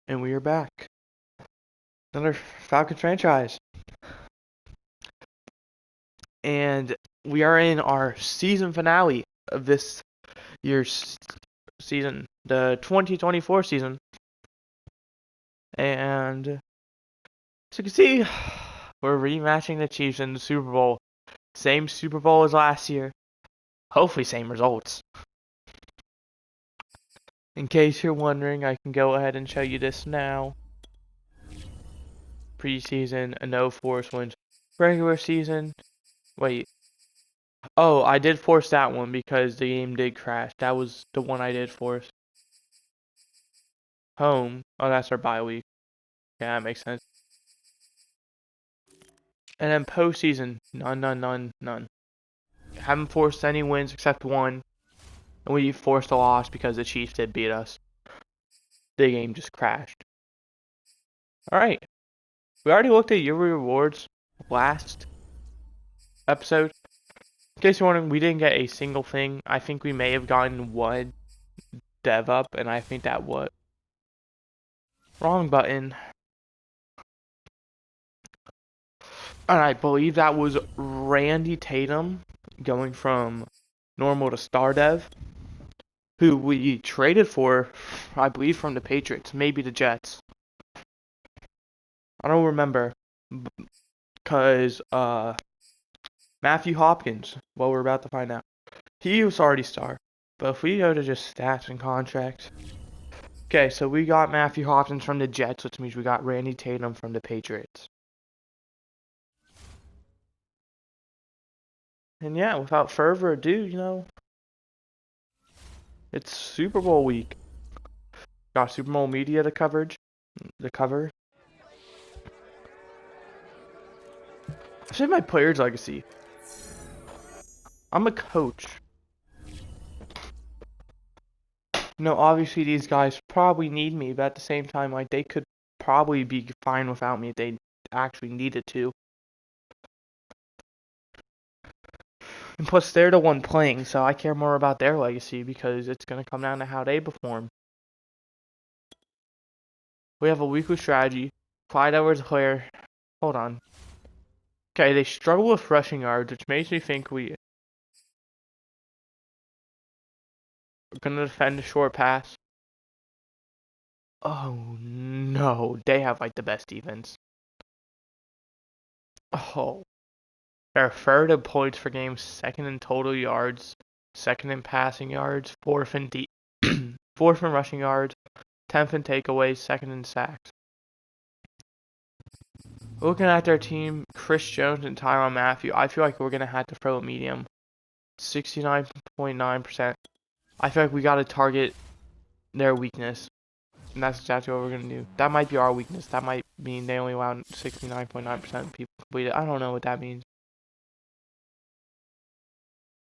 And we are back. Another Falcons franchise. And we are in our season finale of this year's season, the 2024 season. And as you can see, we're rematching the Chiefs in the Super Bowl. Same Super Bowl as last year. Hopefully same results. In case you're wondering, I can go ahead and show you this now. Preseason, a no force wins. Regular season, wait. Oh, I did force that one because the game did crash. That was the one I did force. Home. Oh, that's our bye week. Yeah, that makes sense. And then postseason, none. Haven't forced any wins except one. And we forced a loss because the Chiefs did beat us. The game just crashed. Alright. We already looked at your rewards last episode. In case you're wondering, we didn't get a single thing. I think we may have gotten one dev up, and I think that what? Wrong button. And I believe that was Randy Tatum going from normal to star dev, who we traded for, I believe, from the Patriots, maybe the Jets. I don't remember, because Matthew Hopkins, well, we're about to find out. He was already star, but if we go to just stats and contracts. Okay, so we got Matthew Hopkins from the Jets, which means we got Randy Tatum from the Patriots. And yeah, without further ado, it's Super Bowl week. Got Super Bowl media the cover. I said my player's legacy. I'm a coach. Obviously these guys probably need me, but at the same time, like, they could probably be fine without me if they actually needed to. And plus, they're the one playing, so I care more about their legacy because it's going to come down to how they perform. We have a weekly strategy. Clyde Edwards-Helaire. Hold on. Okay, they struggle with rushing yards, which makes me think we are going to defend a short pass. Oh, no. They have, like, the best defense. Oh. They're third in points per game, second in total yards, second in passing yards, fourth in fourth in rushing yards, 10th in takeaways, second in sacks. Looking at their team, Chris Jones and Tyrann Mathieu, I feel like we're going to have to throw a medium. 69.9%. I feel like we got to target their weakness. And that's exactly what we're going to do. That might be our weakness. That might mean they only allow 69.9% of people complete it. I don't know what that means.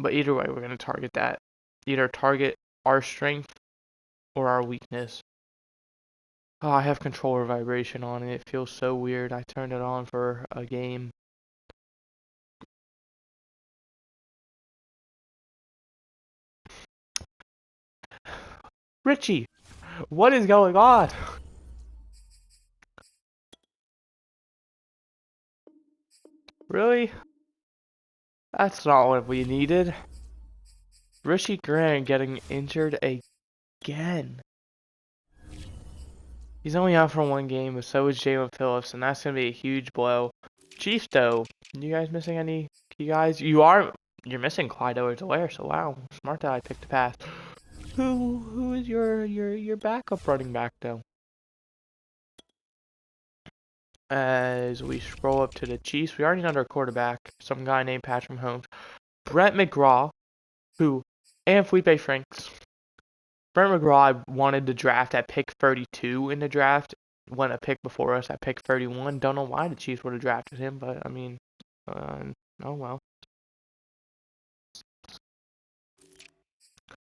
But either way, we're going to target that. Either target our strength or our weakness. Oh, I have controller vibration on and it feels so weird. I turned it on for a game. Richie, what is going on? Really? That's not what we needed. Richie Grant getting injured again. He's only out for one game, but so is Jalen Phillips, and that's going to be a huge blow. Chiefs, though, you guys missing any key guys? You're missing Clyde Edwards-Helaire, so wow, smart that I picked the pass. Who is your backup running back, though? As we scroll up to the Chiefs, we already know their quarterback, some guy named Patrick Mahomes. Brett McGraw, and Felipe Franks. Brett McGraw wanted to draft at pick 32 in the draft, went a pick before us at pick 31. Don't know why the Chiefs would have drafted him, but I mean, oh well.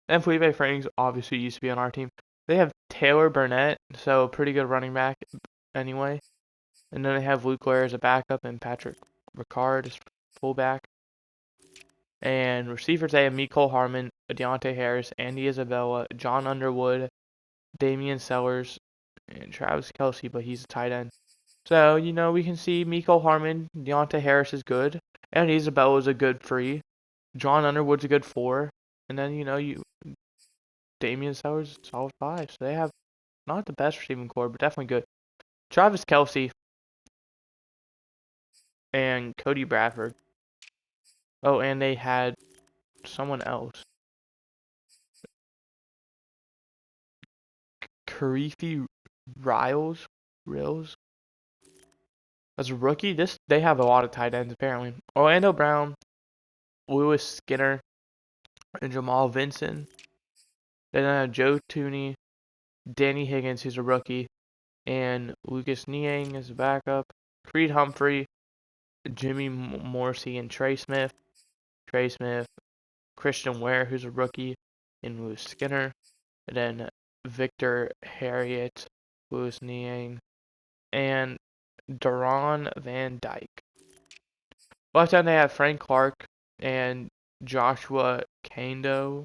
And Felipe Franks obviously used to be on our team. They have Taylor Burnett, so pretty good running back anyway. And then they have Luke Ware as a backup and Patrick Ricard as fullback. And receivers, they have Mecole Hardman, Deontay Harris, Andy Isabella, John Underwood, Damian Sellers, and Travis Kelce, but he's a tight end. So, you know, we can see Mecole Hardman, Deontay Harris is good, and Isabella is a good 3. John Underwood's a good 4. And then, you know, Damian Sowers, solid 5. So they have not the best receiving core, but definitely good. Travis Kelce and Cody Bradford. Oh, and they had someone else. Karifi Rills. As a rookie, they have a lot of tight ends apparently. Orlando Brown, Lewis Skinner, and Jamal Vincent. Then I have Joe Tooney, Danny Higgins, who's a rookie, and Lucas Niang as a backup. Creed Humphrey, Jimmy Morrissey, and Trey Smith. Christian Ware, who's a rookie, and Lewis Skinner. And then Victor Harriet, Lewis Niang, and Daron Van Dyke. Left end they have Frank Clark and Joshua Kando,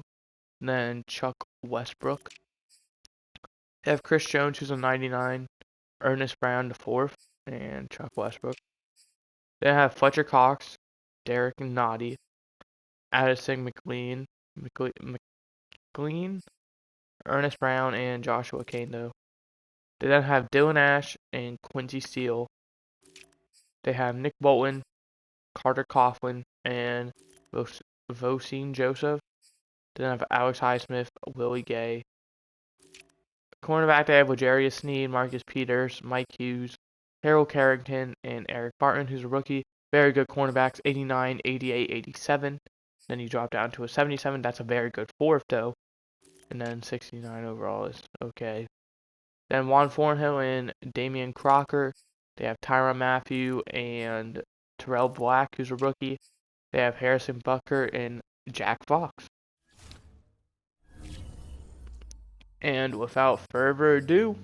and then Chuck Westbrook. They have Chris Jones, who's a 99, Ernest Brown, the 4th, and Chuck Westbrook. They have Fletcher Cox, Derek Noddy, Addison McLean, Ernest Brown, and Joshua Kando. They then have Dylan Ash and Quincy Steele. They have Nick Bolton, Carter Coughlin, and Vosine Joseph. They then have Alex Highsmith, Willie Gay. Cornerback, they have L'Jarius Sneed, Marcus Peters, Mike Hughes, Harold Carrington, and Eric Barton, who's a rookie. Very good cornerbacks, 89, 88, 87. Then you drop down to a 77. That's a very good 4th, though. And then 69 overall is okay. Then Juan Thornhill and Damian Crocker. They have Tyrann Mathieu and Terrell Black, who's a rookie. They have Harrison Butker and Jack Fox. And without further ado,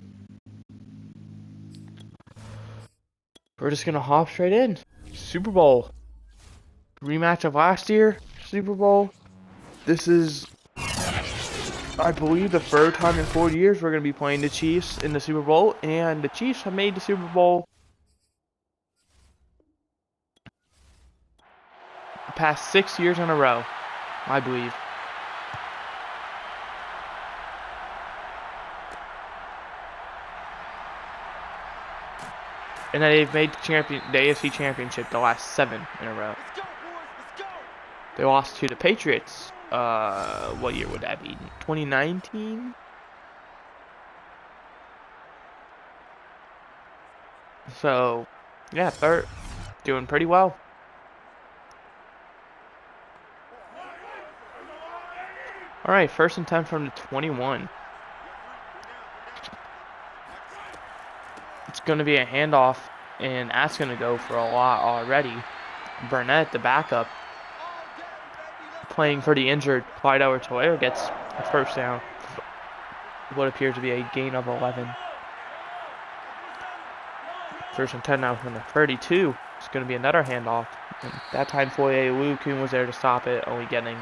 we're just going to hop straight in. Super Bowl. Rematch of last year, Super Bowl. This is, I believe, the 3rd time in 4 years we're going to be playing the Chiefs in the Super Bowl. And the Chiefs have made the Super Bowl the past 6 years in a row, I believe. And then they've made the AFC Championship the last 7 in a row. They lost to the Patriots. What year would that be? 2019? So, yeah, 3rd. Doing pretty well. Alright, 1st and 10 from the 21. It's going to be a handoff, and that's going to go for a lot already. Burnett, the backup, playing for the injured Clyde Edwards-Helaire, gets a 1st down. What appears to be a gain of 11. 1st and 10 now from the 32. It's going to be another handoff. And that time, Foye Oluokun was there to stop it, only getting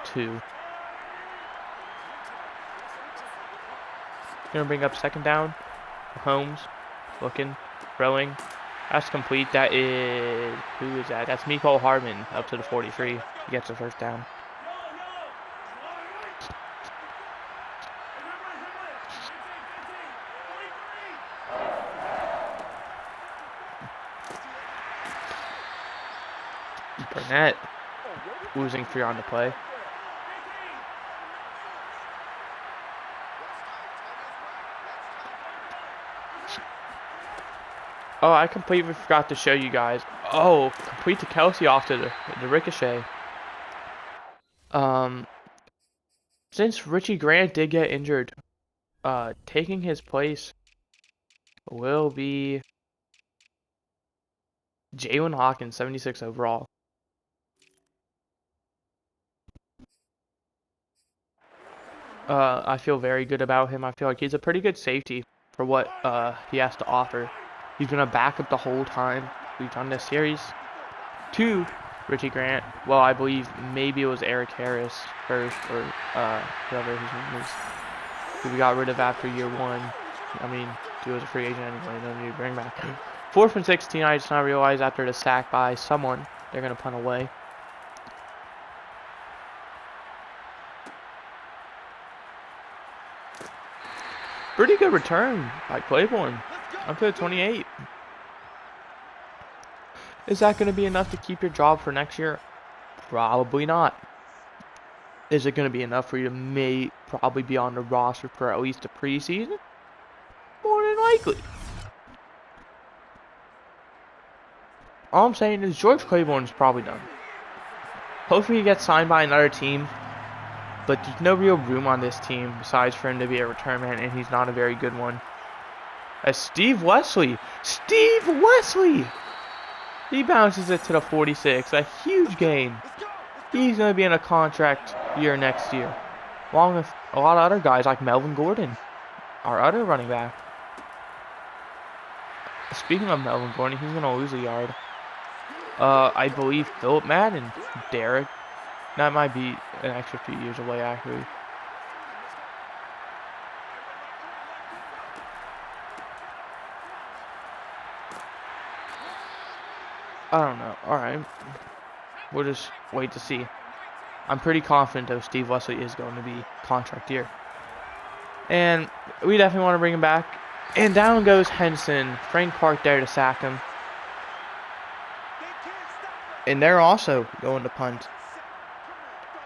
2. Going to bring up 2nd down. Holmes. Looking, throwing. That's complete. That is, who is that? That's Mecole Hardman up to the 43. He gets the 1st down. Burnett losing 3 on the play. Oh, I completely forgot to show you guys. Oh, complete to Kelce off to the ricochet. Since Richie Grant did get injured, taking his place will be Jalen Hawkins, 76 overall. I feel very good about him. I feel like he's a pretty good safety for what he has to offer. He's been a backup the whole time we've done this series. To Richie Grant. Well, I believe maybe it was Eric Harris first, or whoever his name is, who we got rid of after year 1. I mean, he was a free agent anyway. No need to bring back. 4th and 16. I just now realized after the sack by someone, they're gonna punt away. Pretty good return by Claiborne. Up to the 28. Is that going to be enough to keep your job for next year? Probably not. Is it going to be enough for you to probably be on the roster for at least a preseason? More than likely. All I'm saying is George Claiborne is probably done. Hopefully he gets signed by another team. But there's no real room on this team besides for him to be a return man, and he's not a very good one. As Steve Wesley! He bounces it to the 46. A huge gain. He's going to be in a contract year next year. Along with a lot of other guys like Melvin Gordon, our other running back. Speaking of Melvin Gordon, he's going to lose a yard. I believe Philip Madden, Derek. That might be an extra few years away, actually. I don't know. Alright. We'll just wait to see. I'm pretty confident, though, Steve Wesley is going to be contract year. And we definitely want to bring him back. And down goes Henson. Frank Clark there to sack him. And they're also going to punt.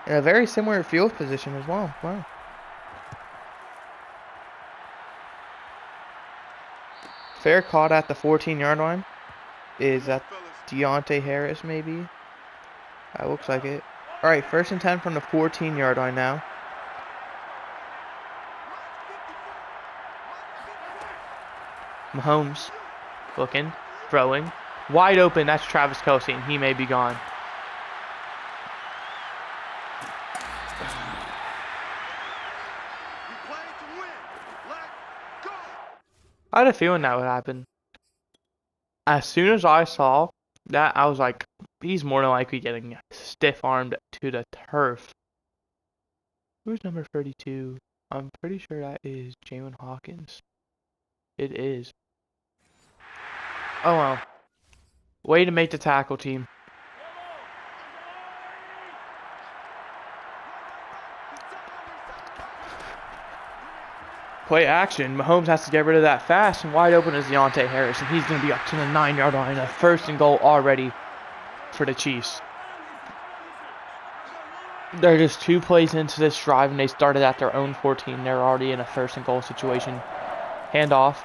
In a very similar field position as well. Wow. Fair caught at the 14-yard line. Is that Deontay Harris, maybe? That looks like it. Alright, 1st and 10 from the 14-yard line now. Mahomes. Looking. Throwing. Wide open. That's Travis Kelce, and he may be gone. I had a feeling that would happen. As soon as I saw that, I was like, he's more than likely getting stiff-armed to the turf. Who's number 32? I'm pretty sure that is Jalen Hawkins. It is. Oh well. Way to make the tackle, team. Play action. Mahomes has to get rid of that fast, and wide open is Deontay Harris, and he's going to be up to the 9-yard line. A 1st and goal already for the Chiefs. They're just 2 plays into this drive, and they started at their own 14. They're already in a 1st and goal situation. Handoff.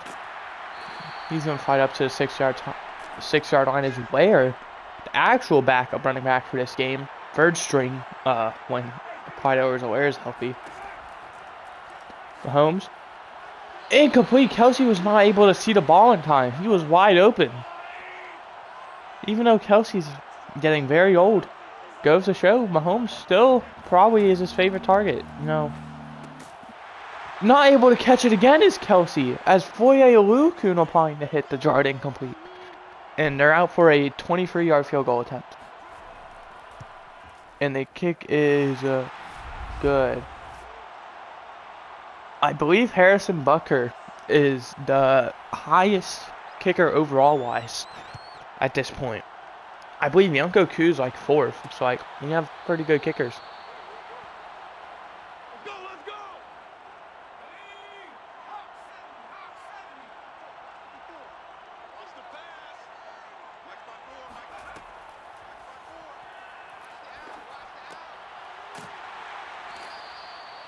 He's going to fight up to the 6-yard line is where the actual backup running back for this game, 3rd string, when Clyde Edwards-Helaire is healthy. Mahomes. Incomplete. Kelce was not able to see the ball in time. He was wide open. Even though Kelce's getting very old, goes to show Mahomes still probably is his favorite target. No. Not able to catch it again is Kelce, as Foye Oluokun applying to hit the yard incomplete. And they're out for a 23-yard field goal attempt. And the kick is good. I believe Harrison Butker is the highest kicker overall-wise at this point. I believe Yunko Ku's like 4th, so like you have pretty good kickers. Let's go.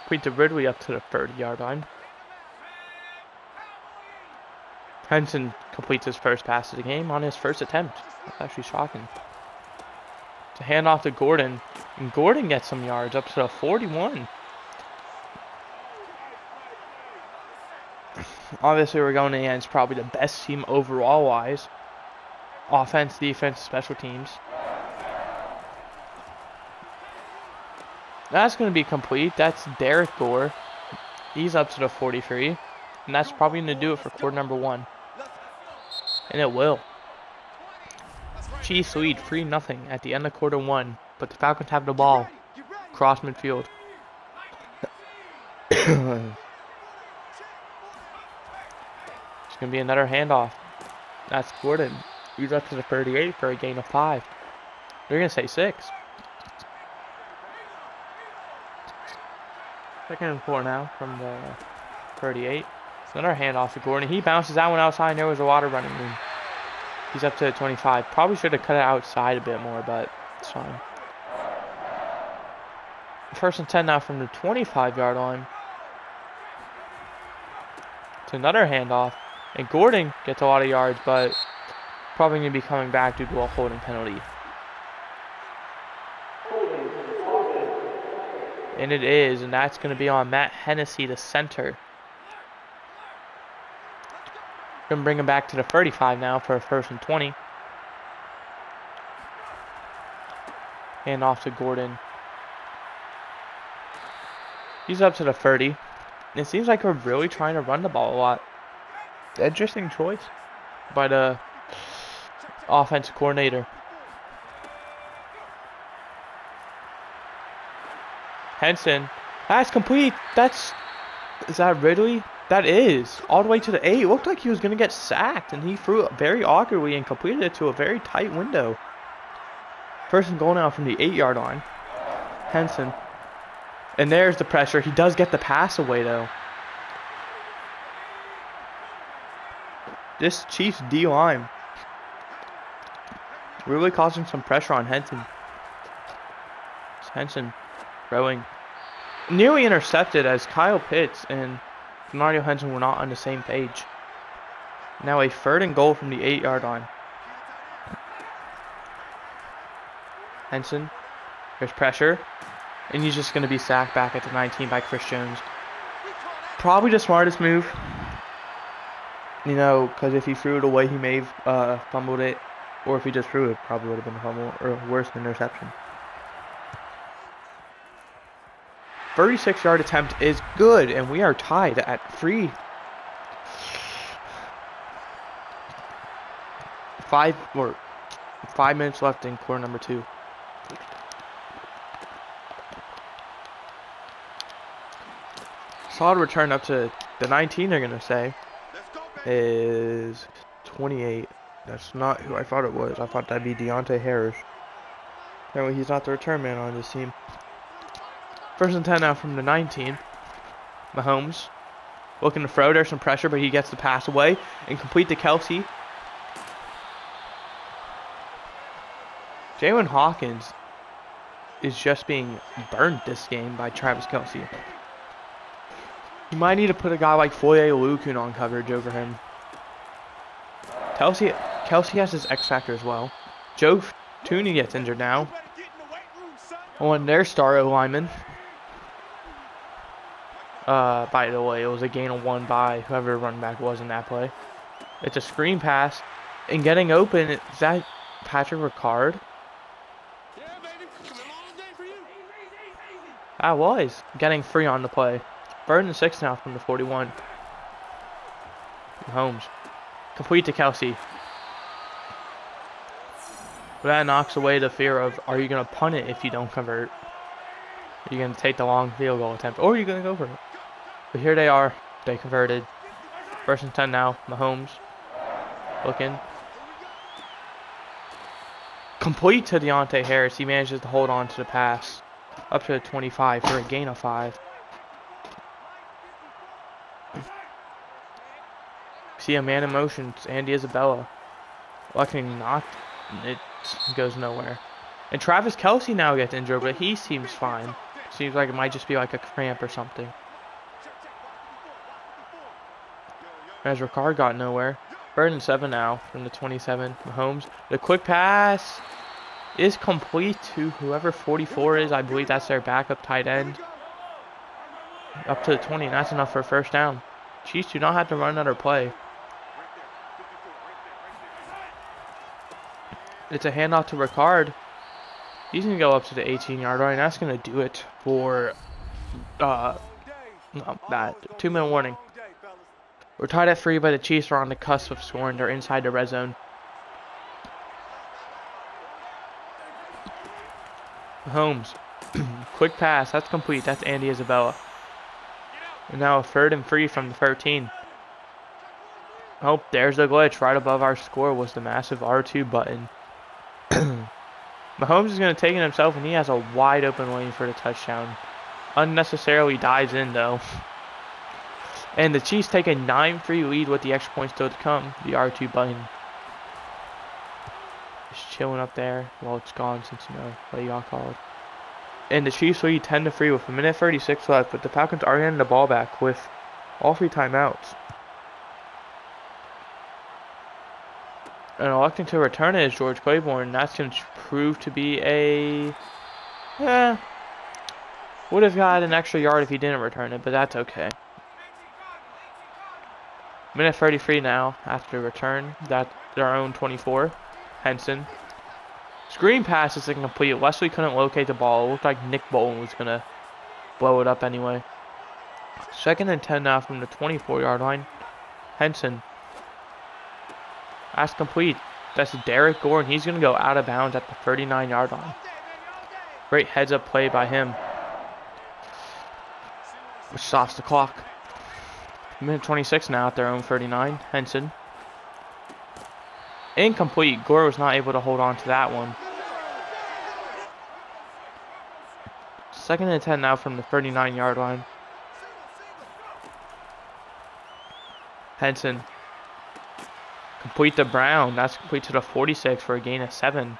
Quinton Ridley up to the 30-yard line. Henson completes his first pass of the game on his first attempt. That's actually shocking. To hand off to Gordon. And Gordon gets some yards up to the 41. Obviously, we're going against probably the best team overall-wise. Offense, defense, special teams. That's going to be complete. That's Derek Gore. He's up to the 43. And that's probably going to do it for quarter number 1. And it will. Chiefs lead 3-0 at the end of quarter 1. But the Falcons have the ball. Cross midfield. going to be another handoff. That's Gordon. He's up to the 38 for a gain of 5. They're going to say 6. 2nd and 4 now from the 38. It's another handoff to Gordon. He bounces that one outside, and there was a lot of running room. He's up to the 25. Probably should have cut it outside a bit more, but it's fine. 1st and 10 now from the 25-yard line. It's another handoff. And Gordon gets a lot of yards, but probably going to be coming back due to a holding penalty. And it is, and that's going to be on Matt Hennessy, the center. Going to bring him back to the 35 now for a 1st and 20. Hand off to Gordon. He's up to the 30. And it seems like we're really trying to run the ball a lot. Interesting choice by the offensive coordinator. Henson. That's complete. Is that Ridley? That is. All the way to the 8. It looked like he was going to get sacked, and he threw it very awkwardly and completed it to a very tight window. 1st and goal now from the 8-yard line. Henson. And there's the pressure. He does get the pass away, though. This Chiefs D-line really causing some pressure on Henson. Henson throwing. Nearly intercepted as Kyle Pitts and Mario Henson were not on the same page. Now a 3rd and goal from the 8-yard line. Henson. There's pressure. And he's just going to be sacked back at the 19 by Chris Jones. Probably the smartest move. You know, because if he threw it away, he may have fumbled it. Or if he just threw it, probably would have been a fumble or worse, an interception. 36-yard attempt is good, and we are tied at 3. 5 minutes left in quarter number 2. Solid return up to the 19, they're going to say, is 28. That's not who I thought it was. I thought that'd be Deontay Harris. Apparently he's not the return man on this team. 1st and 10 now from the 19. Mahomes looking to throw. There's some pressure, but he gets the pass away and complete to Kelsey. Jalen Hawkins is just being burned this game by Travis Kelsey. You might need to put a guy like Foye Olukun on coverage over him. Kelsey has his X factor as well. Joe Tooney gets injured now. On their star O-lineman. By the way, it was a gain of 1 by whoever running back was in that play. It's a screen pass. And getting open, is that Patrick Ricard? That was. Getting free on the play. 3rd and 6 now from the 41. Mahomes. Complete to Kelsey. But that knocks away the fear of, are you going to punt it if you don't convert? Are you going to take the long field goal attempt? Or are you going to go for it? But here they are. They converted. 1st and 10 now. Mahomes. Looking. Complete to Deontay Harris. He manages to hold on to the pass. Up to the 25 for a gain of 5. See a man in motion. It's Andy Isabella. Luckily not. It goes nowhere. And Travis Kelsey now gets injured, but he seems fine. Seems like it might just be like a cramp or something. As Ricard got nowhere. 3rd and 7 now from the 27. Mahomes. The quick pass is complete to whoever 44 is. I believe that's their backup tight end. Up to the 20, and that's enough for a 1st down. Chiefs do not have to run another play. It's a handoff to Ricard. He's going to go up to the 18-yard line. That's going to do it for that 2-minute warning. We're tied at 3, but the Chiefs are on the cusp of scoring. They're inside the red zone. Mahomes. Quick pass. That's complete. That's Andy Isabella. And now a 3rd and 3 from the 13. Oh, there's the glitch. Right above our score was the massive R2 button. Mahomes is going to take it himself, and he has a wide open lane for the touchdown. Unnecessarily dives in, though. And the Chiefs take a 9-3 lead with the extra points still to come. The R2 button is chilling up there. Well, it's gone since, what you got called. And the Chiefs lead 10-3 with 1:36 left, but the Falcons are getting the ball back with all 3 timeouts. And electing to return it is George Claiborne. That's going to prove to be a... would have got an extra yard if he didn't return it, but that's okay. 1:33 now after the return. That's their own 24. Henson. Screen pass is incomplete. Wesley couldn't locate the ball. It looked like Nick Bolton was going to blow it up anyway. 2nd and 10 now from the 24-yard line. Henson. That's complete. That's Derek Gordon. He's going to go out of bounds at the 39-yard line. Great heads-up play by him, which stops the clock. 1:26 now at their own 39. Henson. Incomplete. Gore was not able to hold on to that one. 2nd and 10 now from the 39-yard line. Henson. Complete to Brown. That's complete to the 46 for a gain of 7.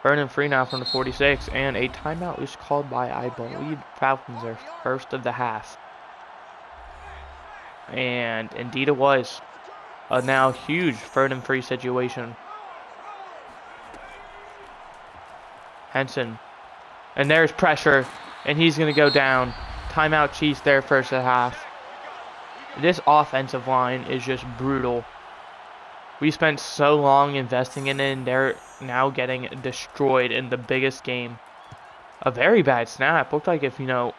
3rd and 3 now from the 46. And a timeout is called by, I believe, Falcons, their first of the half. And indeed it was. A now huge 3rd and 3 situation. Henson. And there's pressure. And he's going to go down. Timeout Chiefs there first at half. This offensive line is just brutal. We spent so long investing in it, and they're now getting destroyed in the biggest game. A very bad snap. Looked like if, a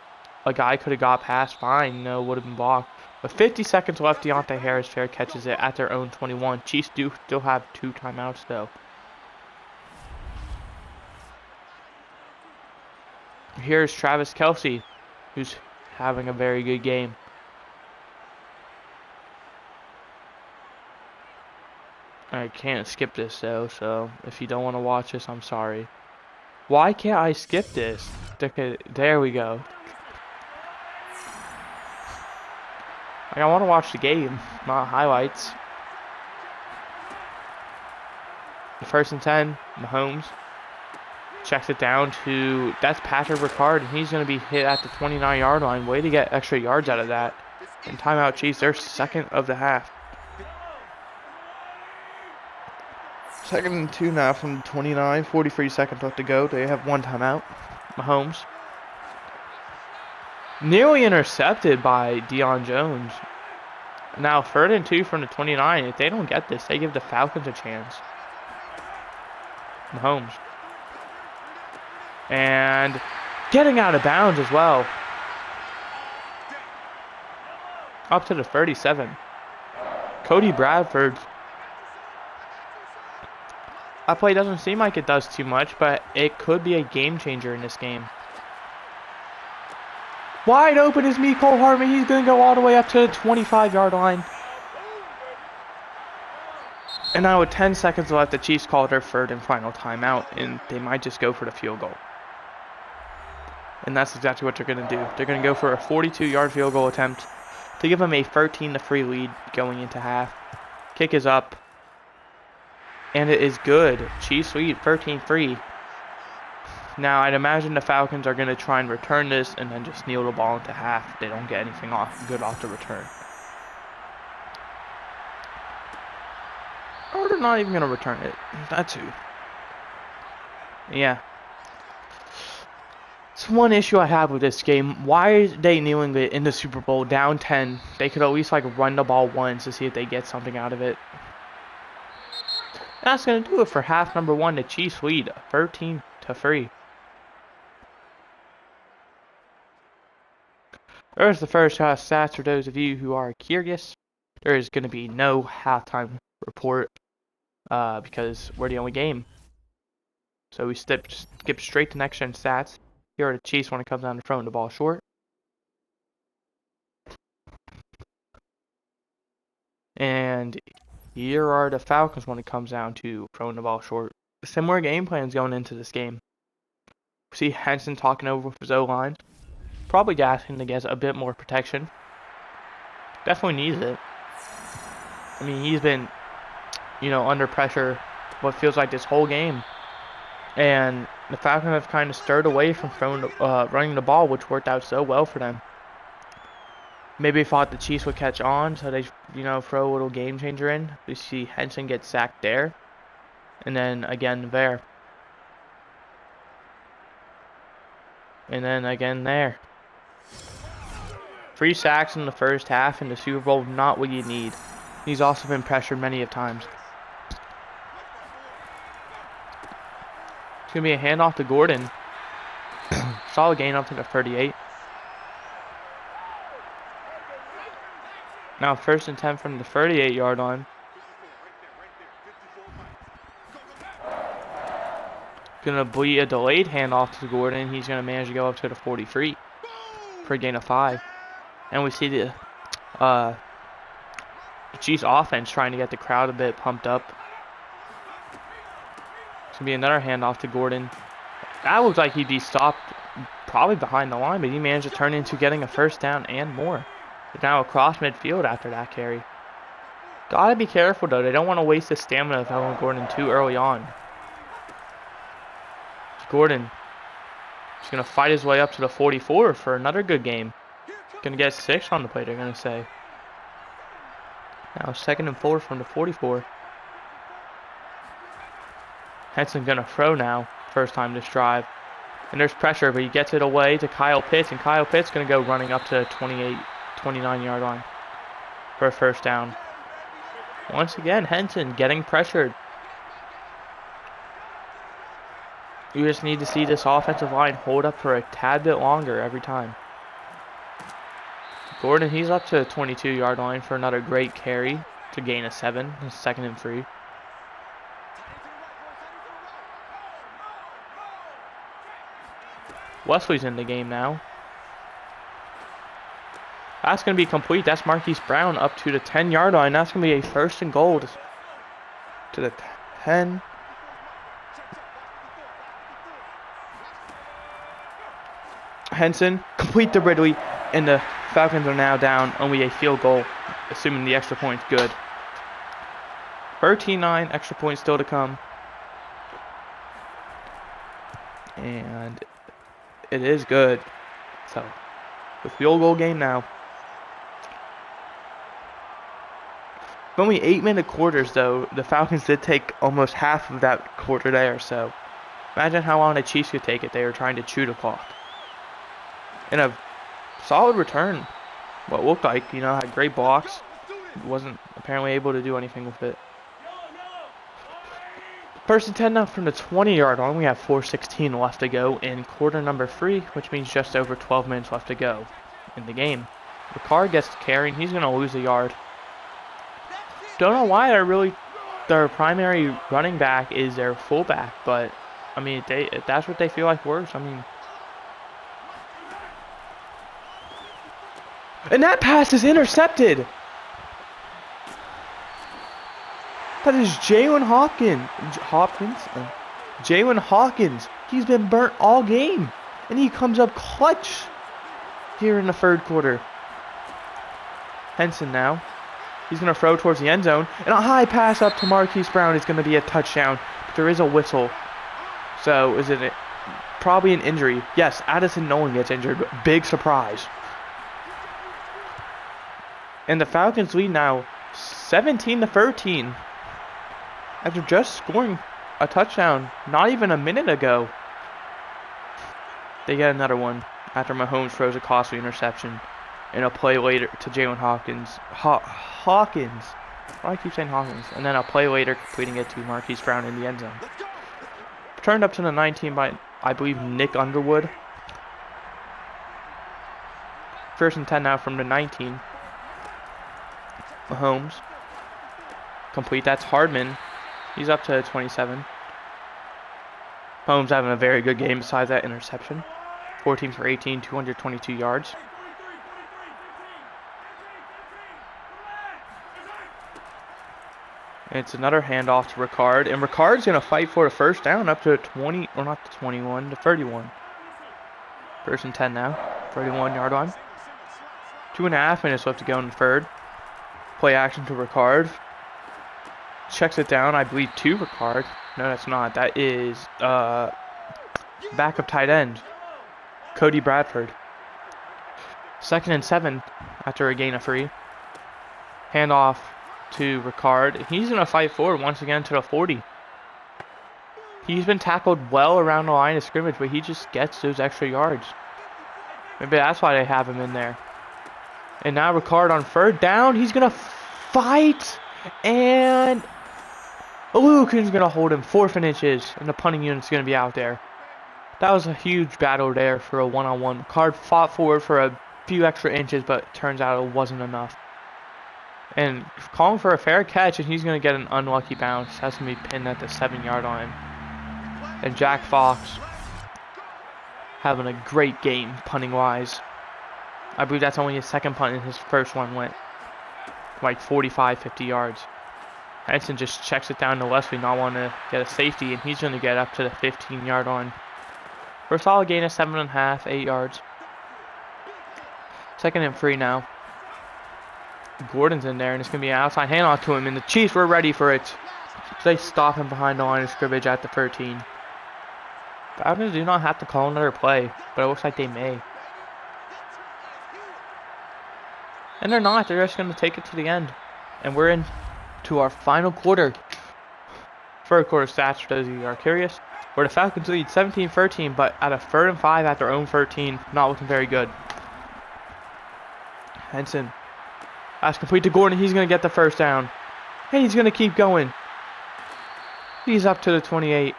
guy could have got past, fine, would have been blocked. With 50 seconds left, Deontay Harris fair catches it at their own 21. Chiefs do still have 2 timeouts, though. Here's Travis Kelce, who's having a very good game. I can't skip this, though, so if you don't want to watch this, I'm sorry. Why can't I skip this? Okay, there we go. I want to watch the game, not highlights. The 1st and 10, Mahomes checks it down to, that's Patrick Ricard, and he's going to be hit at the 29-yard line. Way to get extra yards out of that. And timeout Chiefs, they're 2nd of the half. 2nd and 2 now from the 29, 43 seconds left to go. They have 1 timeout. Mahomes. Nearly intercepted by Deion Jones. Now 3rd and 2 from the 29. If they don't get this, they give the Falcons a chance. Mahomes. And getting out of bounds as well. Up to the 37. Cody Bradford. That play doesn't seem like it does too much, but it could be a game changer in this game. Wide open is Mecole Hardman. He's going to go all the way up to the 25-yard line. And now with 10 seconds left, the Chiefs call their 3rd and final timeout, and they might just go for the field goal. And that's exactly what they're going to do. They're going to go for a 42-yard field goal attempt to give them a 13-3 lead going into half. Kick is up. And it is good. Chiefs lead 13-3. Now, I'd imagine the Falcons are going to try and return this and then just kneel the ball into half if they don't get anything good off the return. Or they're not even going to return it. That's who. Yeah. It's one issue I have with this game. Why are they kneeling it in the Super Bowl down 10? They could at least run the ball once to see if they get something out of it. That's going to do it for half number 1. The Chiefs lead 13-3. There's the first half stats for those of you who are curious. There is going to be no halftime report because we're the only game. So we skip straight to next gen stats. Here are the Chiefs when it comes down to throwing the ball short. And And here are the Falcons when it comes down to throwing the ball short. Similar game plans going into this game. See Henson talking over with his O-line. Probably asking to get a bit more protection. Definitely needs it. I mean, he's been, under pressure what feels like this whole game. And the Falcons have kind of stirred away from running the ball, which worked out so well for them. Maybe thought the Chiefs would catch on, so they, throw a little game changer in. We see Henson get sacked there. And then again there. And then again there. 3 sacks in the first half in the Super Bowl, not what you need. He's also been pressured many of times. It's going to be a handoff to Gordon. Solid gain up to the 38. Now 1st and 10 from the 38-yard line. Going to be a delayed handoff to Gordon. He's going to manage to go up to the 43 for a gain of 5. And we see the Chiefs offense trying to get the crowd a bit pumped up. It's going to be another handoff to Gordon. That looks like he'd be stopped probably behind the line, but he managed to turn into getting a 1st down and more. They're now across midfield after that carry. Gotta be careful though. They don't want to waste the stamina of Evan Gordon too early on. Gordon is going to fight his way up to the 44 for another good game. Going to get 6 on the play, they're going to say. Now 2nd and 4 from the 44. Henson going to throw now. First time this drive. And there's pressure, but he gets it away to Kyle Pitts. And Kyle Pitts going to go running up to the 29-yard line for a 1st down. Once again, Henson getting pressured. You just need to see this offensive line hold up for a tad bit longer every time. Gordon, he's up to the 22-yard line for another great carry to gain a 7. 2nd and 3. Wesley's in the game now. That's going to be complete. That's Marquise Brown up to the 10-yard line. That's going to be a 1st and goal to the 10. Henson, complete to Ridley, and the Falcons are now down only a field goal, assuming the extra point's good. 13-9, extra point still to come. And it is good. So, the field goal game now. Only 8-minute quarters, though. The Falcons did take almost half of that quarter there, so imagine how long the Chiefs could take it. They were trying to chew the clock. And a solid return. What looked like, had great blocks. Wasn't apparently able to do anything with it. 1st and 10 now from the 20-yard line. We have 4:16 left to go in quarter number 3, which means just over 12 minutes left to go in the game. Ricard gets carrying. He's going to lose a yard. Don't know why their primary running back is their fullback, but I mean, that's what they feel like works. I mean, and that pass is intercepted. That is Jalen Hawkins. He's been burnt all game. And he comes up clutch here in the 3rd quarter. Henson now. He's going to throw towards the end zone. And a high pass up to Marquise Brown is going to be a touchdown. But there is a whistle. So is it probably an injury? Yes, Addison Nolan gets injured. Big surprise. And the Falcons lead now 17-13. After just scoring a touchdown not even a minute ago. They get another one after Mahomes throws a costly interception. And a play later to Jalen Hawkins. Hawkins. Why do I keep saying Hawkins? And then a play later completing it to Marquise Brown in the end zone. Turned up to the 19 by, I believe, Nick Underwood. 1st and 10 now from the 19. Mahomes. Complete. That's Hardman. He's up to 27. Mahomes having a very good game besides that interception. 14 for 18, 222 yards. It's another handoff to Ricard, and Ricard's going to fight for the first down up to 20, or not to 21, to 31. First and 10 now, 31-yard line. 2.5 minutes left to go in the third. Play action to Ricard. Checks it down, I believe, to Ricard. No, that's not. That is backup tight end, Cody Bradford. 2nd and 7 after a gain of 3. Handoff to Ricard. He's going to fight forward once again to the 40. He's been tackled well around the line of scrimmage, but he just gets those extra yards. Maybe that's why they have him in there. And now Ricard on 3rd down. He's going to fight. And Lukin's going to hold him 4th inches. And the punting unit's going to be out there. That was a huge battle there for a one-on-one. Ricard fought forward for a few extra inches, but it turns out it wasn't enough. And calling for a fair catch, and he's going to get an unlucky bounce. That's going to be pinned at the 7-yard line. And Jack Fox having a great game punting-wise. I believe that's only his 2nd punt, and his first one went like 45, 50 yards. Henson just checks it down to Wesley, not wanting to get a safety, and he's going to get up to the 15-yard line. For a solid gain of 7.5, 8 yards. 2nd and 3 now. Gordon's in there, and it's going to be an outside handoff to him, and the Chiefs were ready for it. So they stop him behind the line of scrimmage at the 13. Falcons do not have to call another play, but it looks like they may. And they're not. They're just going to take it to the end. And we're in to our final quarter. Third quarter stats for those of you who are curious. Where the Falcons lead 17-13, but at a 3rd and 5 at their own 13. Not looking very good. Henson. That's complete to Gordon. He's going to get the first down. And he's going to keep going. He's up to the 28.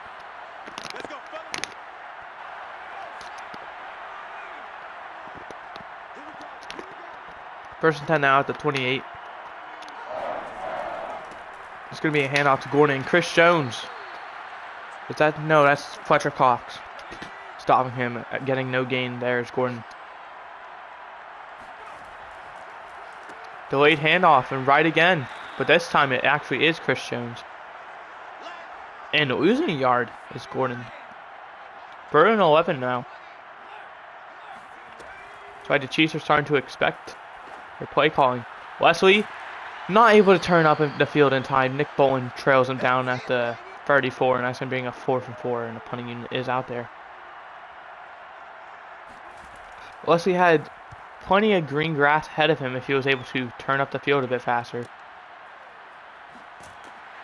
First and 10 now at the 28. It's going to be a handoff to Gordon and Chris Jones. Is that? No, that's Fletcher Cox. Stopping him, getting no gain there is Gordon. Delayed handoff and right again. But this time it actually is Chris Jones. And losing a yard is Gordon. 3rd and 11 now. That's why the Chiefs are starting to expect their play calling. Wesley not able to turn up the field in time. Nick Bolton trails him down at the 34, and that's going to bring a 4th and 4, and the punting unit is out there. Wesley had plenty of green grass ahead of him if he was able to turn up the field a bit faster.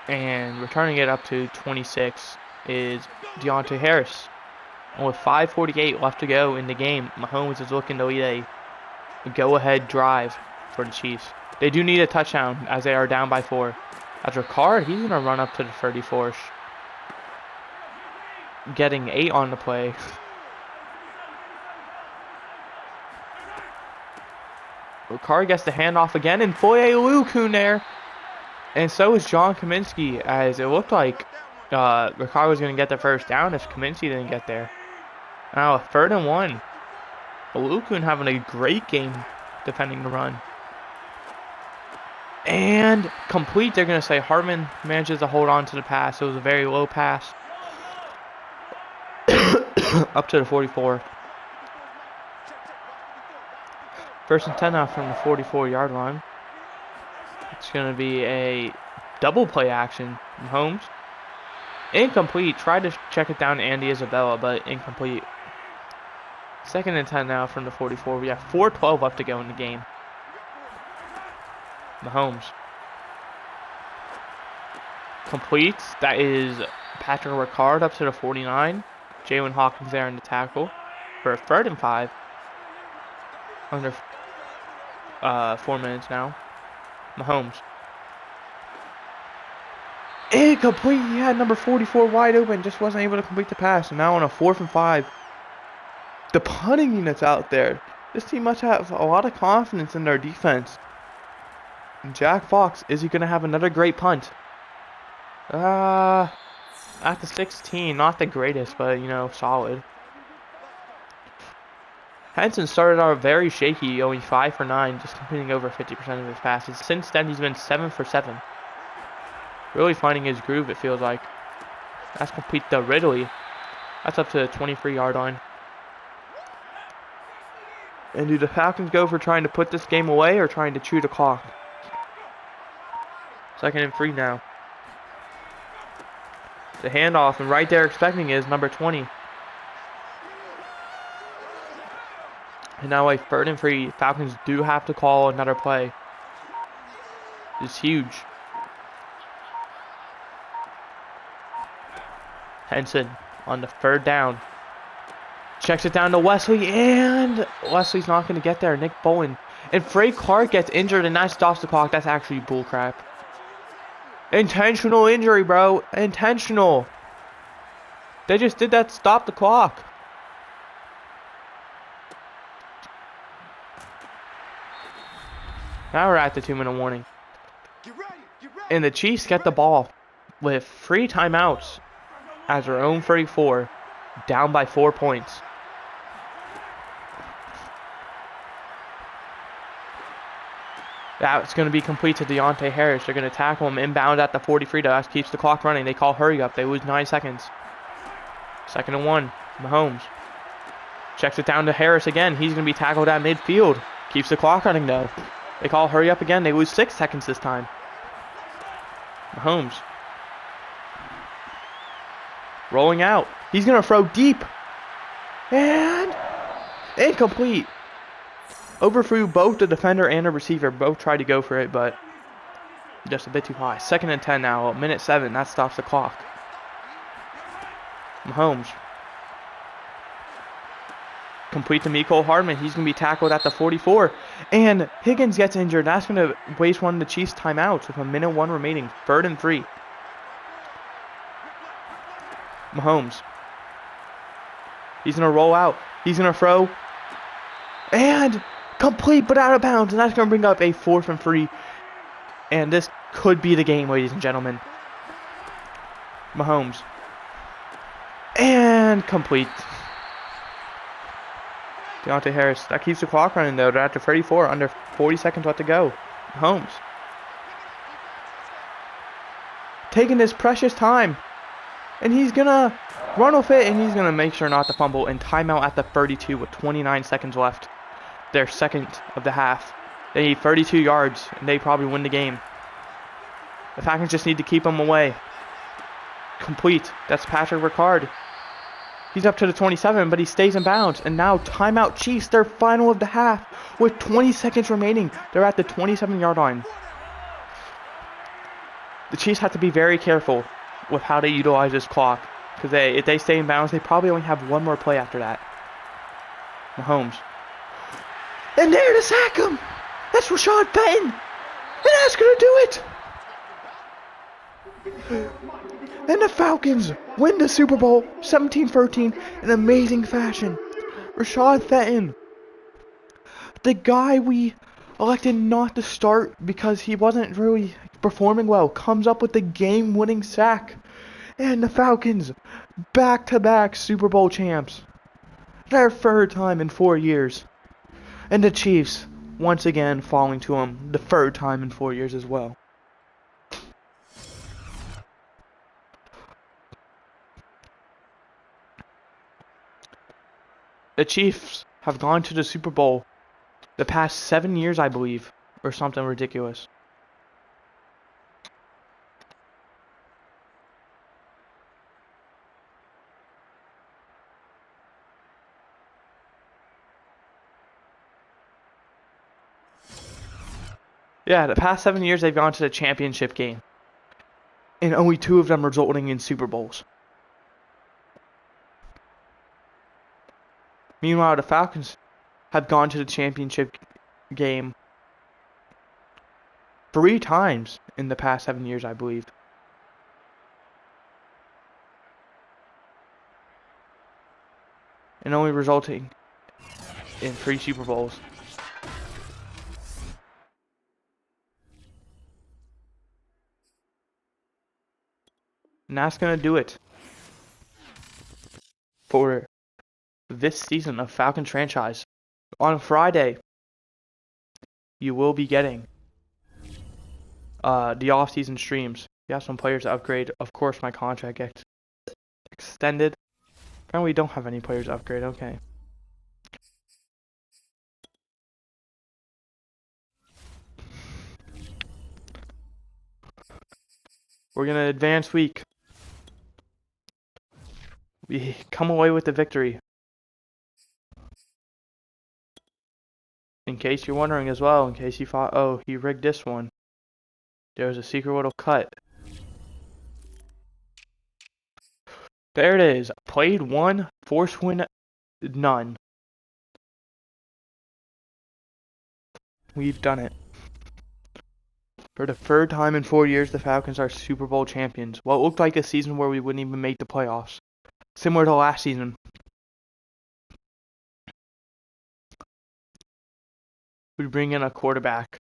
And returning it up to 26 is Deontay Harris. And with 5:48 left to go in the game, Mahomes is looking to lead a go-ahead drive for the Chiefs. They do need a touchdown as they are down by 4. As Ricard, he's going to run up to the 34. Getting 8 on the play. Ricard gets the handoff again, and Foye Lukun there. And so is John Kaminsky, as it looked like Ricard was going to get the first down if Kaminsky didn't get there. Now a 3rd and 1. Lukun having a great game defending the run. And complete, they're going to say. Hartman manages to hold on to the pass. It was a very low pass. Up to the 44. 1st and 10 now from the 44-yard line. It's going to be a double play action from Holmes. Incomplete. Tried to check it down to Andy Isabella, but incomplete. 2nd and 10 now from the 44. We have 4:12 left to go in the game. Mahomes. Completes. That is Patrick Ricard up to the 49. Jalen Hawkins there in the tackle for a 3rd and 5. Under 4 minutes now. Mahomes. Incomplete. He had number 44 wide open. Just wasn't able to complete the pass. And now on a 4th and 5. The punting unit's out there. This team must have a lot of confidence in their defense. And Jack Fox, is he going to have another great punt? At the 16. Not the greatest, but, you know, solid. Henson started out very shaky, only 5 for 9, just completing over 50% of his passes. Since then, he's been 7 for 7. Really finding his groove, it feels like. That's complete to Ridley. That's up to the 23-yard line. And do the Falcons go for trying to put this game away or trying to chew the clock? 2nd and 3 now. The handoff, and right there expecting is number 20. And now a 3rd and 3. Falcons do have to call another play. It's huge. Henson on the 3rd down. Checks it down to Wesley, and Wesley's not going to get there. Nick Bowen. And Frey Clark gets injured, and that stops the clock. That's actually bullcrap. Intentional injury, bro. Intentional. They just did that to stop the clock. Now we're at the 2-minute warning. And the Chiefs get the ball with 3 timeouts as their own 34, down by 4 points. That's going to be complete to Deontay Harris. They're going to tackle him inbound at the 43. That keeps the clock running. They call hurry up. They lose 9 seconds. 2nd and 1. Mahomes checks it down to Harris again. He's going to be tackled at midfield. Keeps the clock running though. They call hurry up again. They lose 6 seconds this time. Mahomes rolling out. He's going to throw deep. And incomplete. Overthrew both the defender and the receiver. Both tried to go for it, but just a bit too high. 2nd and 10 now. Minute 7. That stops the clock. Mahomes. Complete to Mecole Hardman. He's going to be tackled at the 44. And Higgins gets injured. That's going to waste one of the Chiefs' timeouts with a minute 1 remaining. 3rd and 3. Mahomes. He's going to roll out. He's going to throw. And complete, but out of bounds. And that's going to bring up a 4th and 3. And this could be the game, ladies and gentlemen. Mahomes. And complete. Deontay Harris. That keeps the clock running, though. They're at the 34. Under 40 seconds left to go. Mahomes. Taking this precious time. And he's going to run with it. And he's going to make sure not to fumble. And timeout at the 32 with 29 seconds left. Their 2nd of the half. They need 32 yards. And they probably win the game. The Falcons just need to keep them away. Complete. That's Patrick Ricard. He's up to the 27, but he stays in bounds. And now timeout Chiefs, their final of the half. With 20 seconds remaining. They're at the 27-yard line. The Chiefs have to be very careful with how they utilize this clock. Because if they stay in bounds, they probably only have one more play after that. Mahomes. And there to sack him. That's Rashad Fenton. And that's going to do it. And the Falcons win the Super Bowl 17-13 in amazing fashion. Rashad Fenton, the guy we elected not to start because he wasn't really performing well, comes up with the game-winning sack. And the Falcons, back-to-back Super Bowl champs. Their 3rd time in 4 years. And the Chiefs, once again, falling to them the 3rd time in 4 years as well. The Chiefs have gone to the Super Bowl the past 7 years, I believe, or something ridiculous. Yeah, the past 7 years they've gone to the championship game. And only 2 of them resulting in Super Bowls. Meanwhile, the Falcons have gone to the championship game 3 times in the past 7 years, I believe. And only resulting in 3 Super Bowls. And that's going to do it for this season of Falcons franchise. On Friday, you will be getting the off-season streams We have some players to upgrade. Of course, my contract gets extended. Apparently, we don't have any players to upgrade. Okay. We're going to advance week. We come away with the victory. In case you're wondering as well, in case you thought, oh, he rigged this one. There was a secret little cut. There it is. Played 1, force win none. We've done it. For the third time in 4 years, the Falcons are Super Bowl champions. What looked like a season where we wouldn't even make the playoffs. Similar to last season. We bring in a quarterback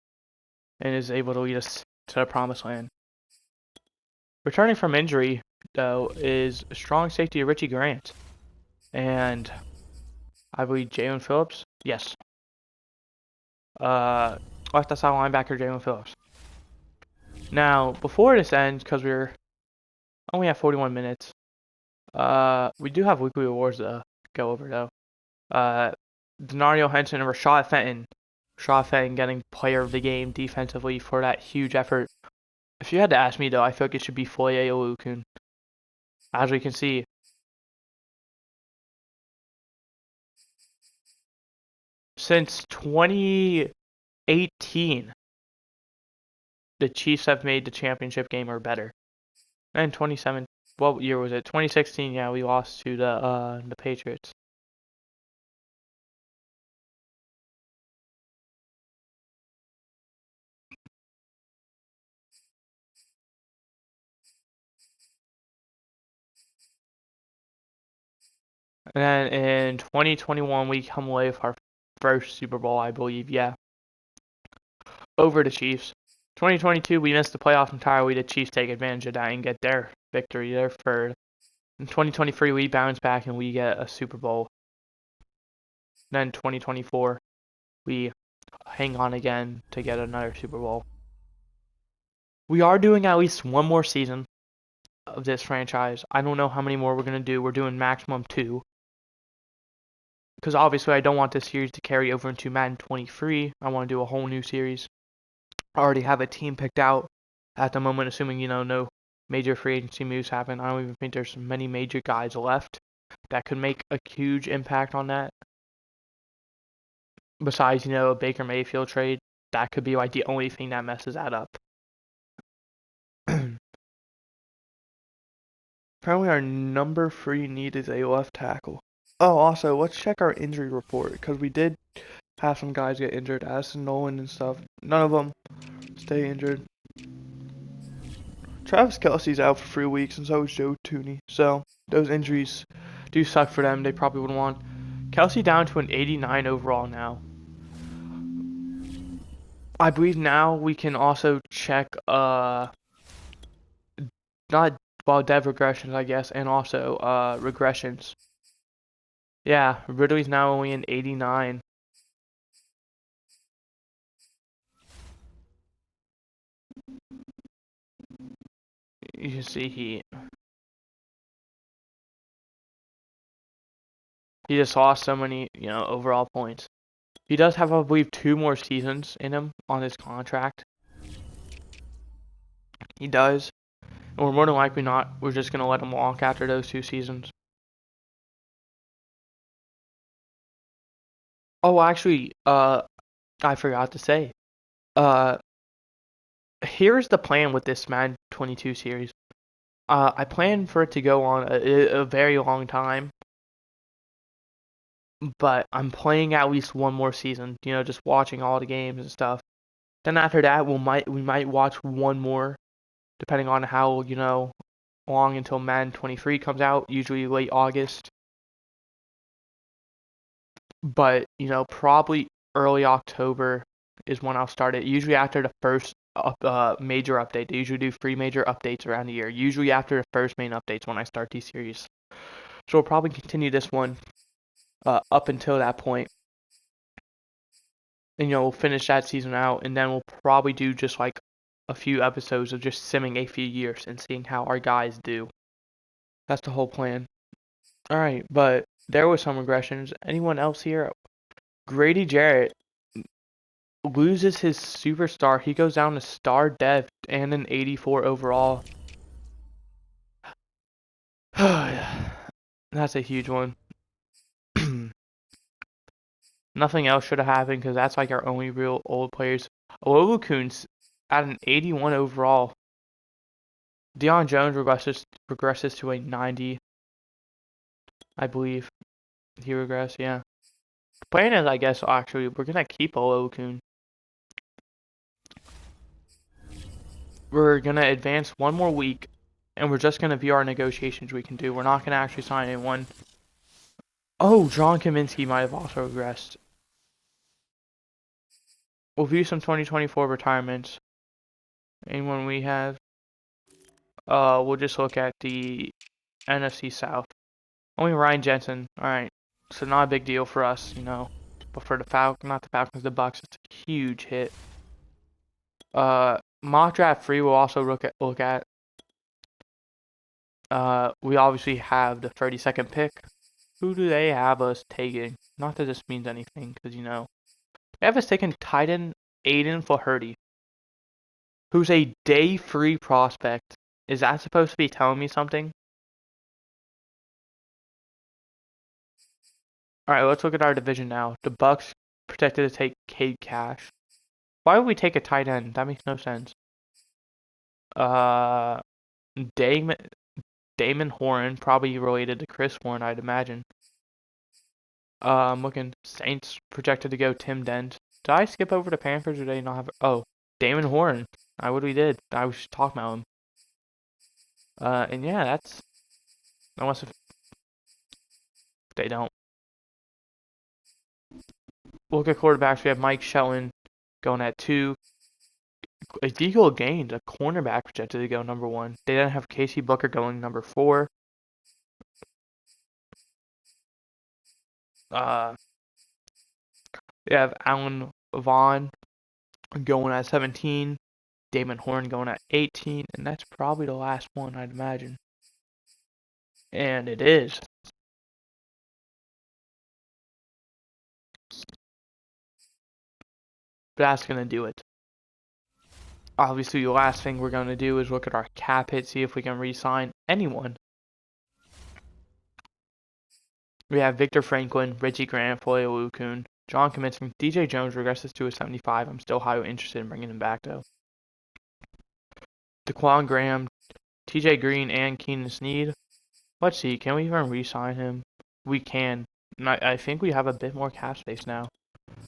and is able to lead us to the promised land. Returning from injury, though, is strong safety Richie Grant. And I believe Jalen Phillips? Yes. Left outside linebacker Jalen Phillips. Now, before this ends, because we're only at 41 minutes, we do have weekly awards to go over, though. Denario Henson and Rashad Fenton. Rashad Fenton getting player of the game defensively for that huge effort. If you had to ask me, though, I feel like it should be Foye Oluokun. As we can see, since 2018, the Chiefs have made the championship game or better. And 27, what year was it? 2016, yeah, we lost to the Patriots. And then in 2021, we come away with our first Super Bowl, I believe, yeah. Over the Chiefs. 2022, we missed the playoffs entirely. The Chiefs take advantage of that and get their victory, their third. In 2023, we bounce back and we get a Super Bowl. Then 2024, we hang on again to get another Super Bowl. We are doing at least one more season of this franchise. I don't know how many more we're going to do. We're doing maximum 2. Because obviously I don't want this series to carry over into Madden 23. I want to do a whole new series. I already have a team picked out at the moment, assuming, no major free agency moves happen. I don't even think there's many major guys left that could make a huge impact on that. Besides, a Baker Mayfield trade, that could be like the only thing that messes that up. Apparently our number 3 need is a left tackle. Oh, also, let's check our injury report, because we did have some guys get injured, Addison Nolan and stuff. None of them stay injured. Travis Kelce's out for 3 weeks, and so is Joe Tooney. So, those injuries do suck for them. They probably wouldn't want. Kelce down to an 89 overall now. I believe now we can also check, dev regressions, I guess, and also, regressions. Yeah, Ridley's now only an 89. You can see he just lost so many, overall points. He does have, I believe, 2 more seasons in him on his contract. He does. And we're more than likely not. We're just going to let him walk after those 2 seasons. Oh, actually, I forgot to say. Here's the plan with this Madden 22 series. I plan for it to go on a very long time. But I'm playing at least one more season, just watching all the games and stuff. Then after that, we might watch one more, depending on how, long until Madden 23 comes out, usually late August. But, probably early October is when I'll start it. Usually after the first major update. They usually do 3 major updates around the year. Usually after the first main updates when I start these series. So we'll probably continue this one up until that point. And, we'll finish that season out. And then we'll probably do just like a few episodes of just simming a few years and seeing how our guys do. That's the whole plan. All right, but there was some regressions. Anyone else here? Grady Jarrett loses his superstar. He goes down to star depth and an 84 overall. That's a huge one. Nothing else should have happened because that's like our only real old players. Ololukun's at an 81 overall. Deion Jones regresses to a 90, I believe. He regressed, yeah. The plan is, I guess, actually, we're going to keep Ololokun. We're going to advance one more week, and we're just going to view our negotiations we can do. We're not going to actually sign anyone. Oh, John Kaminsky might have also regressed. We'll view some 2024 retirements. Anyone we have? We'll just look at the NFC South. Only Ryan Jensen. Alright. So not a big deal for us, you know. But for the Falcons, the Bucks, it's a huge hit. Mock draft free we'll also look at. We obviously have the 32nd pick. Who do they have us taking? Not that this means anything, because, you know. They have us taking tight end Aiden Flaherty, who's a day free prospect. Is that supposed to be telling me something? Alright, let's look at our division now. The Bucks projected to take Cade Cash. Why would we take a tight end? That makes no sense. Damon Horn, probably related to Chris Horn, I'd imagine. I'm looking. Saints projected to go Tim Dent. Did I skip over the Panthers or did they not have? Oh, Damon Horn. I would we did. I was just talking about him. And yeah, that's unless if they don't. Look at quarterbacks. We have Mike Shelton going at 2. Ezekiel Gaines, a cornerback, projected to go number 1. They then have Casey Booker going number 4. They have Alan Vaughn going at 17. Damon Horn going at 18. And that's probably the last one, I'd imagine. And it is. But that's going to do it. Obviously, the last thing we're going to do is look at our cap hit, see if we can re-sign anyone. We have Victor Franklin, Richie Grant, Foye Olukun, John Kaminsky, DJ Jones regresses to a 75. I'm still highly interested in bringing him back, though. Daquan Graham, TJ Green, and Keenan Snead. Let's see, can we even re-sign him? We can. And I think we have a bit more cap space now.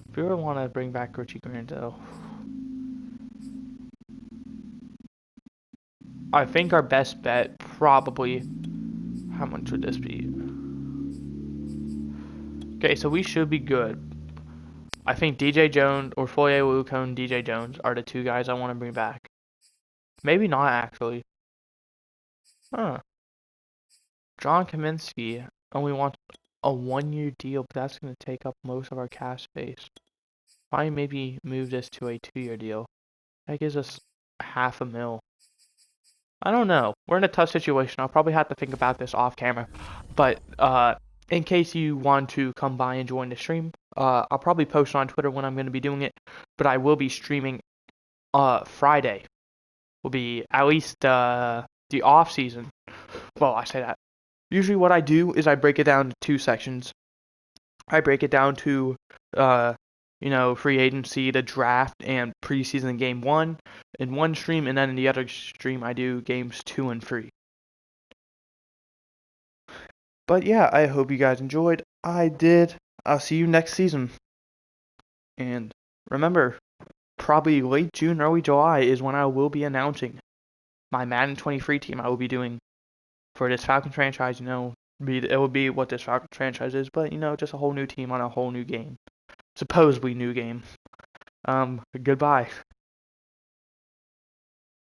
If we really want to bring back Richie Grant, though. I think our best bet probably... How much would this be? Okay, so we should be good. I think DJ Jones or Foye Olukun and DJ Jones are the 2 guys I want to bring back. Maybe not, actually. Huh. John Kaminsky only wants a 1-year deal, but that's going to take up most of our cash space. Probably maybe move this to a 2-year deal. That gives us $500,000. I don't know. We're in a tough situation. I'll probably have to think about this off camera. But in case you want to come by and join the stream, I'll probably post on Twitter when I'm going to be doing it. But I will be streaming Friday. Will be at least the off season. Well, I say that. Usually what I do is I break it down to 2 sections. I break it down to free agency, the draft, and preseason game 1 in one stream, and then in the other stream I do games 2 and 3. But yeah, I hope you guys enjoyed. I did. I'll see you next season. And remember, probably late June, early July is when I will be announcing my Madden 23 team I will be doing for this Falcons franchise. It will be what this Falcons franchise is, but just a whole new team on a whole new game. Supposedly new game. Goodbye.